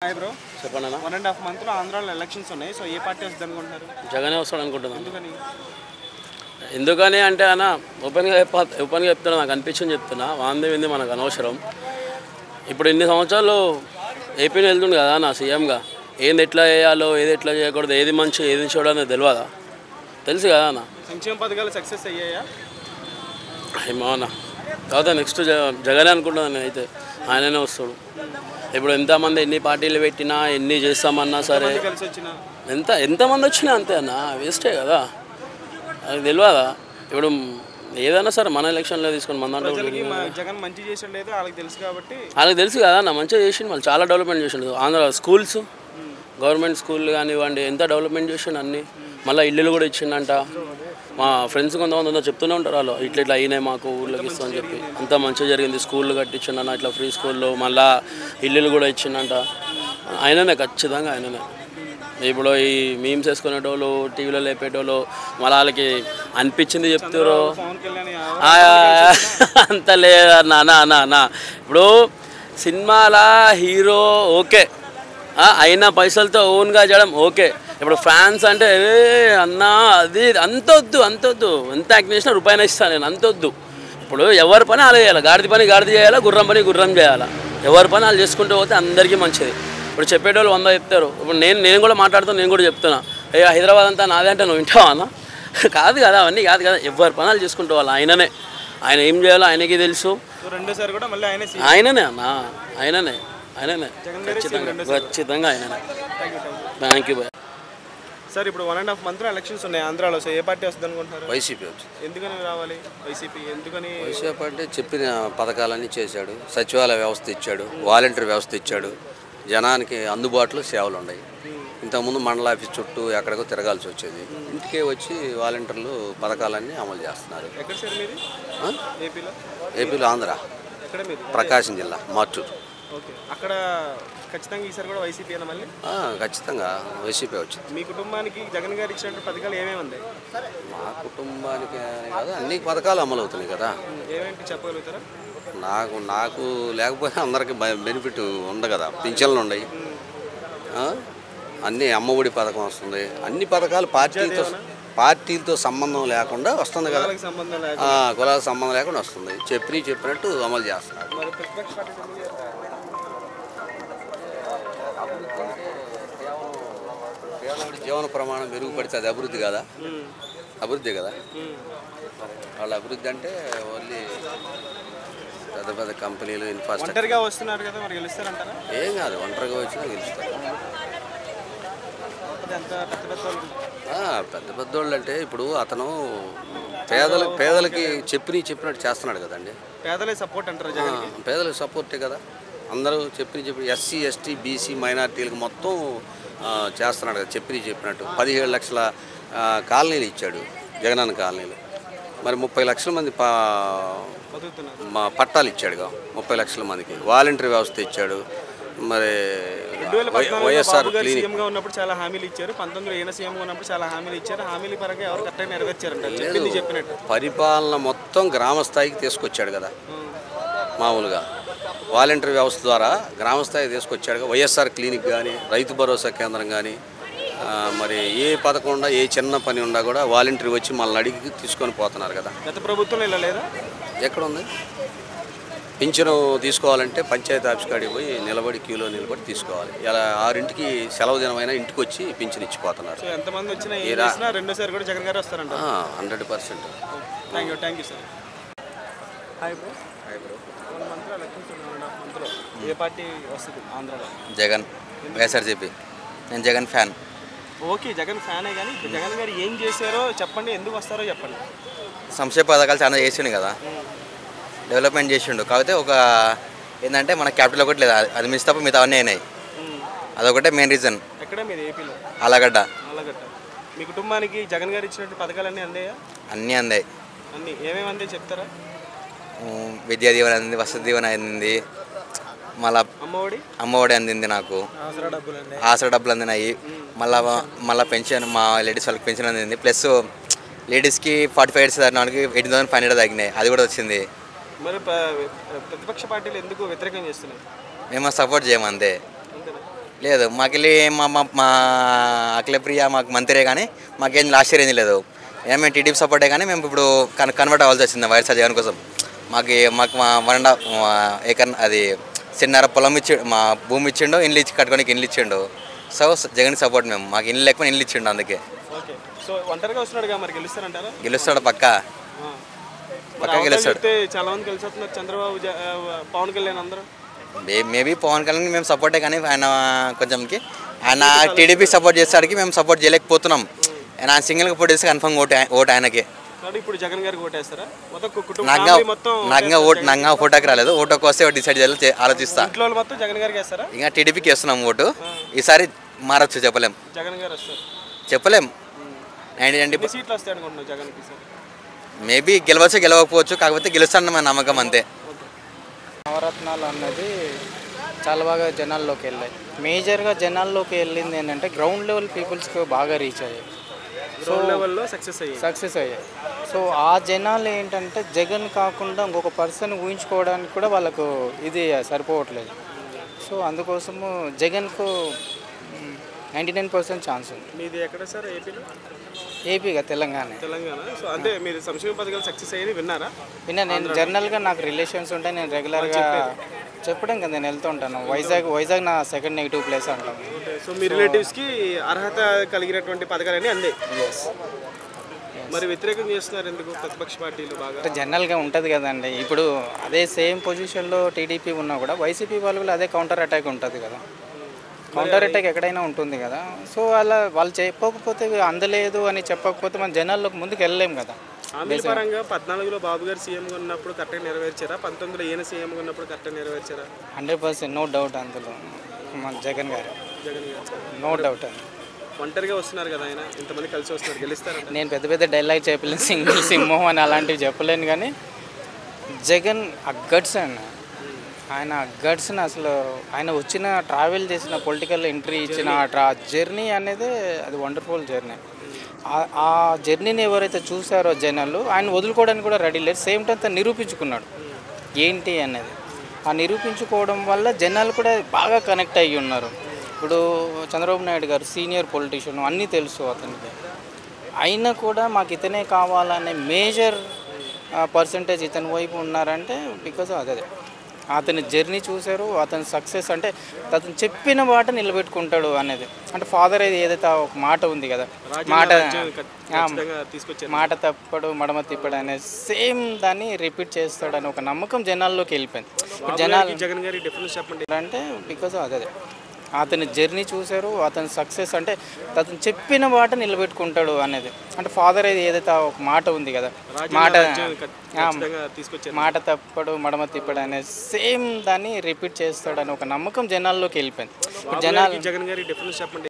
Hi bro, చెప్పండి అన్న. 1.5 మంత్లో ఆంధ్రాలో ఎలక్షన్స్ ఉన్నాయి. సో ఏ పార్టీ వస్తుంది అనుకుంటున్నారు? జగనే వస్తాడు అనుకుంటున్నాను. ఎందుకని అంటే అన్న ఓపెన్గా చెప్తున్నా, నాకు అనిపించింది చెప్తున్నా. వాంది వింది మనకు అనవసరం. ఇప్పుడు ఇన్ని సంవత్సరాలు ఏపీని వెళ్తుండు కదా నా సీఎంగా. ఏది ఎట్లా చేయాలో, ఏది ఎట్లా చేయకూడదు, ఏది మంచి ఏది చూడాలని తెలియదా? తెలుసు కదా అన్న. సంక్షేమ పథకాలు సక్సెస్ అయ్యాయా? ఏమో అన్న. తర్వాత నెక్స్ట్ జగనే అనుకుంటున్నాను నేనైతే. ఆయననే వస్తాడు. ఇప్పుడు ఎంతమంది ఎన్ని పార్టీలు పెట్టినా ఎన్ని చేస్తామన్నా సరే, కలిసి వచ్చిన ఎంతమంది వచ్చినా అంతే అన్న, వేస్టే కదా. అది తెలియదా? ఇప్పుడు ఏదైనా సరే మన ఎలక్షన్లో తీసుకొని మన దాంట్లో జగన్ మంచి చేసాడు లేదు వాళ్ళకి తెలుసు కాబట్టి. వాళ్ళకి తెలుసు కదా అన్న, మంచిగా చేసిండు. వాళ్ళు చాలా డెవలప్మెంట్ చేసిండు. ఆంధ్ర స్కూల్స్, గవర్నమెంట్ స్కూల్ కానివ్వండి, ఎంత డెవలప్మెంట్ చేసిండు అన్నీ. మళ్ళీ ఇల్లులు కూడా ఇచ్చిండంట. మా ఫ్రెండ్స్ కొంతమంది చెప్తూనే ఉంటారు వాళ్ళు, ఇట్లా అయినాయి మాకు ఊళ్ళోకి ఇస్తామని చెప్పి. అంత మంచిగా జరిగింది. స్కూళ్ళు కట్టించిండన్న, ఇట్లా ఫ్రీ స్కూల్లో. మళ్ళీ ఇల్లులు కూడా ఇచ్చిండంట. ఆయననే, ఖచ్చితంగా ఆయననే. ఇప్పుడు ఈ మీమ్స్ వేసుకునేటోళ్ళు, టీవీలో లేపేటోళ్ళు, మళ్ళీ వాళ్ళకి అనిపించింది చెప్తారు. అంత లేదన్న. ఇప్పుడు సినిమాల హీరో ఓకే, అయినా పైసలతో ఓన్గా చేయడం ఓకే. ఇప్పుడు ఫ్యాన్స్ అంటే అన్నా అది అంతొద్దు. ఎంత యాక్ట్ చేసినా రూపాయినా ఇస్తాను నేను, అంతొద్దు. ఇప్పుడు ఎవరి పని అలా చేయాలి. గాడిద చేయాలా, గుర్రం పని గుర్రం చేయాలా. ఎవరి పని వాళ్ళు చేసుకుంటూ పోతే అందరికీ మంచిది. ఇప్పుడు చెప్పేటోళ్ళు 100 చెప్తారు. ఇప్పుడు నేను కూడా మాట్లాడుతూ నేను కూడా చెప్తున్నా, అయ్యా హైదరాబాద్ అంతా నాదే అంటే నువ్వు వింటావా అన్న? కాదు కదా, అవన్నీ కాదు కదా. ఎవరి పని వాళ్ళు చేసుకుంటూ వాళ్ళు. ఆయన ఏం చేయాలో ఆయనకి తెలుసు. రెండోసారి కూడా మళ్ళీ ఆయననే అన్న, ఆయననే ఖచ్చితంగా ఆయననే. Thank you bye. సార్, ఇప్పుడు 1.5 మంత్లో ఎలక్షన్స్ ఉన్నాయి ఆంధ్రాలో. సో ఏ పార్టీ వస్తుంది అనుకుంటున్నారు? వైసీపీ వచ్చింది. ఎందుకని రావాలి వైసీపీ? వైసీపీ అంటే చెప్పిన పథకాలన్నీ చేశాడు. సచివాలయ వ్యవస్థ ఇచ్చాడు, వాలంటీర్ వ్యవస్థ ఇచ్చాడు. జనానికి అందుబాటులో సేవలు ఉన్నాయి. ఇంతకుముందు మండల ఆఫీస్ చుట్టూ ఎక్కడికో తిరగాల్సి వచ్చేది. ఇంటికే వచ్చి వాలంటీర్లు పథకాలన్నీ అమలు చేస్తున్నారు. ఎక్కడ సార్ మీది? ఏపీలో ఆంధ్ర, ప్రకాశం జిల్లా, మార్చూరు. ఓకే, అక్కడ ఖచ్చితంగా ఈసారి కూడా వైసీపీ అయినా మళ్ళీ? ఖచ్చితంగా వైసీపీ వచ్చింది. మీ కుటుంబానికి జగన్ గారు ఇచ్చినట్టు పథకాలు ఏమేమి ఉన్నాయి? మా కుటుంబానికి కదా అన్ని పథకాలు అమలు అవుతున్నాయి కదా. ఏమేంటి చెప్పగలుగుతారా? నాకు లేకపోతే అందరికి బెనిఫిట్ ఉంది కదా. పింఛన్లు ఉన్నాయి, అన్నీ అమ్మఒడి పథకం వస్తుంది. అన్ని పథకాలు పార్టీలతో సంబంధం లేకుండా వస్తుంది కదా. కులాలకు సంబంధం లేకుండా వస్తుంది. చెప్పినట్టు అమలు చేస్తున్నారు. జీవన ప్రమాణం మెరుగుపడితే అది అభివృద్ధి కదా. అభివృద్ధి కదా. వాళ్ళ అభివృద్ధి అంటే ఓన్లీ పెద్ద కంపెనీలు, ఇన్ఫ్రాస్ట్రక్చర్. వస్తున్నారు కదా, మరి గెలుస్తారంటారా? ఏం కాదు, ఒంటరిగా వచ్చినా గెలుస్తారు. పెద్దోళ్ళు అంటే ఇప్పుడు అతను పేదలకి చెప్పినట్టు చేస్తున్నాడు కదండి. పేదలే సపోర్ట్ అంటారు. పేదలకు సపోర్టే కదా. అందరూ ఎస్సీ, ఎస్టీ, బీసీ, మైనార్టీలకు మొత్తం చేస్తున్నాడు కదా. చెప్పినట్టు 17 లక్షల కాలనీలు ఇచ్చాడు, జగనన్న కాలనీలు. మరి 30 లక్షల మంది పట్టాలు ఇచ్చాడు 30 లక్షల మందికి. వాలంటీర్ వ్యవస్థ ఇచ్చాడు. మరి వైఎస్ఆర్ సీఎంగా ఉన్నప్పుడు చాలా హామీలు ఇచ్చారు. 19లో ఈయన సీఎంగా ఉన్నప్పుడు చాలా హామీలు ఇచ్చారు. హామీల పరంగా ఎవరు కరెక్ట్గా నెరవేర్చారంట చెప్పినట్టు. పరిపాలన మొత్తం గ్రామ స్థాయికి తీసుకొచ్చాడు కదా. మామూలుగా వాలంటీర్ వ్యవస్థ ద్వారా గ్రామ స్థాయికి తీసుకొచ్చాడు. వైఎస్ఆర్ క్లినిక్ కానీ, రైతు భరోసా కేంద్రం కానీ, మరి ఏ పథకం ఉన్నా, ఏ చిన్న పని ఉన్నా కూడా వాలంటీర్ వచ్చి మనల్ని అడిగి తీసుకొని పోతున్నారు కదా. గత ప్రభుత్వం ఇలా లేదా? ఎక్కడ ఉంది? పింఛను తీసుకోవాలంటే పంచాయతీ ఆఫీస్ కాడికి పోయి క్యూలో నిలబడి తీసుకోవాలి. ఇలా 6ంటికి సెలవు దినమైనా ఇంటికి వచ్చి పింఛను ఇచ్చిపోతున్నారు. ఎంతమంది వచ్చినా రెండోసారి కూడా జగన్ గారు వస్తారంట. 100%. Thank you sir. Hi bro. 1 మంత్లో ఎలక్షన్స్ ఉన్నాయి. 1.5 మంత్లో ఏ పార్టీ వస్తుంది ఆంధ్రాలో? జగన్, వైఎస్ఆర్సీపీ. నేను జగన్ ఫ్యాన్. ఓకే, జగన్ ఫ్యానే. కానీ ఇప్పుడు జగన్ గారు ఏం చేశారో చెప్పండి, ఎందుకు వస్తారో చెప్పండి. సంక్షేమ పథకాలు చాలా చేసిండు కదా, డెవలప్మెంట్ చేసిండు. కాకపోతే ఒక ఏంటంటే మన క్యాపిటల్ ఒకటి లేదు, అది మిస్ తప్ప మిగతా అన్నీ అయినాయి. అదొకటే మెయిన్ రీజన్. ఎక్కడ మీరు? ఏపీలో ఆలగడ్డ. మీ కుటుంబానికి జగన్ గారు ఇచ్చినట్టు పథకాలన్నీ అందాయా? అన్నీ అందాయి. అన్నీ ఏమేమి అందాయి చెప్తారా? విద్యా దీవెన అందింది, వసతి దీవెన అందింది, మళ్ళీ అమ్మఒడి అందింది, నాకు ఆసరా డబ్బులు అందినాయి. మళ్ళీ పెన్షన్, మా లేడీస్ వాళ్ళకి పెన్షన్ అందింది. ప్లస్ లేడీస్కి 45 years దానికి 18,500 తగ్గినాయి, అది కూడా వచ్చింది. మరి ప్రతిపక్ష పార్టీలు ఎందుకు వ్యతిరేకం చేస్తున్నాయి? మేము సపోర్ట్ చేయము అంతే. లేదు మాకెళ్ళి మా అఖిలప్రియ మాకు మంత్రే కానీ మాకేం లాస్ట్ ఇయర్ ఏం లేదు. మేము టీడీపీ సపోర్టే కానీ మేము ఇప్పుడు కన్వర్ట్ అవ్వాల్సి వచ్చింది వైఎస్ఆర్ జగన్ కోసం. మాకు మా 1.5 ఏకర్ అది చిన్నర పొలం మా భూమి ఇచ్చిండు, ఇండ్లు ఇచ్చి కట్టుకోనికి ఇండ్లు ఇచ్చిండు. సో జగన్ సపోర్ట్ మేము. మాకు ఇండ్లు లేకపోతే ఇండ్లు ఇచ్చిండు, అందుకే. సో ఒంటరిగా వస్తున్నాడుగా, మరి గెలుస్తారంటారా? గెలుస్తాడు పక్కా గెలుస్తాడు. చాలా మంది కలిసి వస్తున్నారు, చంద్రబాబు పవన్ కళ్యాణ్ అందరూ. మేబీ పవన్ కళ్యాణ్ మేము సపోర్టే కానీ ఆయన కొంచెంకి ఆయన టీడీపీ సపోర్ట్ చేసేవాడికి మేము సపోర్ట్ చేయలేకపోతున్నాం. ఆయన సింగిల్గా పోటీ చేస్తే కన్ఫర్మ్ ఓటు ఆయనకే. ఇప్పుడు జగన్ గారికి ఓటేస్తారా? నాకు ఓటాకి రాలేదు. ఓటుకు వస్తే డిసైడ్ చేయాలి, ఆలోచిస్తా. మొత్తం జగన్ గారికి వేస్తారా? ఇంకా టీడీపీకి వేస్తున్నాం ఓటు. ఈసారి మారచ్చు, చెప్పలేం. జగన్ గారు వస్తారు చెప్పలేం. 90 సీట్లు వస్తాయి అనుకుంటున్నాం జగన్కి. మేబీ గెలవచ్చు, గెలవకపోవచ్చు. కాకపోతే గెలుస్తాను మన నమ్మకం, అంతే. నవరత్నాలు అన్నది చాలా బాగా జనాల్లోకి వెళ్ళాయి. మేజర్గా జనాల్లోకి వెళ్ళింది ఏంటంటే గ్రౌండ్ లెవెల్ పీపుల్స్కి బాగా రీచ్ అయ్యాయి. సో లెవెల్లో సక్సెస్ అయ్యాయి. సో ఆ జనాలు ఏంటంటే జగన్ కాకుండా ఇంకొక పర్సన్ ఊహించుకోవడానికి కూడా వాళ్ళకు ఇది సరిపోవట్లేదు. సో అందుకోసము జగన్కు 99% ఛాన్స్ ఉంది. మీది ఎక్కడ సార్? ఏపీగా తెలంగాణ. సో అంటే మీరు సంక్షేమ పథకాలు సక్సెస్ అయ్యేది విన్నారా? నేను జనరల్గా నాకు రిలేషన్స్ ఉంటాయి, నేను రెగ్యులర్గా చెప్పడం కదా, నేను వెళ్తూ ఉంటాను. వైజాగ్ నా సెకండ్ నెగిటివ్ ప్లేస్ అంటాను. సో మీ రిలేటివ్స్కి అర్హత కలిగినటువంటి పథకాలన్నీ అందే. మరి వ్యతిరేకం చేస్తున్నారు ఎందుకు ప్రతిపక్ష పార్టీలు? బాగా జనరల్గా ఉంటుంది కదండి. ఇప్పుడు అదే సేమ్ పొజిషన్లో టీడీపీ ఉన్నా కూడా వైసీపీ వాళ్ళు కూడా అదే కౌంటర్ అటాక్ ఉంటుంది కదా. కౌంటర్ అటాక్ ఎక్కడైనా ఉంటుంది కదా. సో అలా వాళ్ళు చెప్పకపోతే అందలేదు అని చెప్పకపోతే మన జనాల్లోకి ముందుకు వెళ్ళలేం కదా. హామీల పరంగా 14లో బాబు గారు సీఎంగా ఉన్నప్పుడు కరెక్ట్గా నెరవేర్చారా? 19లో ఈయన సీఎంగా ఉన్నప్పుడు కరెక్ట్గా నెరవేర్చారా? 100% నో డౌట్ అందులో. మన జగన్ గారు నో డౌట్. ఒంటరిగా వస్తున్నారు కదా ఆయన, ఇంతమంది కలిసి వస్తున్నారు, గెలుస్తారంట. నేను పెద్ద డైలాగ్ చెప్పలేను, సింగిల్ సింహం అని అలాంటివి చెప్పలేను. కానీ జగన్ ఆ గట్స్ అండి, ఆయన గట్స్ని అసలు ఆయన వచ్చిన ట్రావెల్ చేసిన పొలిటికల్ ఎంట్రీ ఇచ్చిన జర్నీ అనేది అది వండర్ఫుల్ జర్నీ. ఆ జర్నీని ఎవరైతే చూసారో జనాలు ఆయన వదులుకోవడానికి కూడా రెడీ లేదు. సేమ్ టైం తను నిరూపించుకున్నాడు ఏంటి అనేది. ఆ నిరూపించుకోవడం వల్ల జనాలు కూడా బాగా కనెక్ట్ అయ్యి ఉన్నారు. ఇప్పుడు చంద్రబాబు నాయుడు గారు సీనియర్ పొలిటీషియన్, అన్నీ తెలుసు అతనికి. అయినా కూడా మాకు ఇతనే కావాలనే మేజర్ పర్సంటేజ్ ఇతని వైపు ఉన్నారంటే బికాజ్ అదే అతని జర్నీ చూశారు. అతని సక్సెస్ అంటే అతను చెప్పిన మాట నిలబెట్టుకుంటాడు అనేది. అంటే ఫాదర్ ఏదైతే ఒక మాట ఉంది కదా, మాట తప్పడు మడమ తిప్పడు అనే సేమ్ దాన్ని రిపీట్ చేస్తాడని ఒక నమ్మకం జనాల్లోకి వెళ్ళిపోయింది. జనాలు జగన్ గారి డిఫరెన్స్ చెప్పండి అంటే బికాజ్ అదే అతని జర్నీ చూశారు. అతని సక్సెస్ అంటే అతను చెప్పిన మాట నిలబెట్టుకుంటాడు అనేది. అంటే ఫాదర్ ఏదైతే ఒక మాట ఉంది కదా, మాట తప్పడు మడమ తిప్పడు అనే సేమ్ దాన్ని రిపీట్ చేస్తాడని ఒక నమ్మకం జనాల్లోకి వెళ్ళిపోయింది. జగన్ గారి డిఫరెన్స్ చెప్పండి.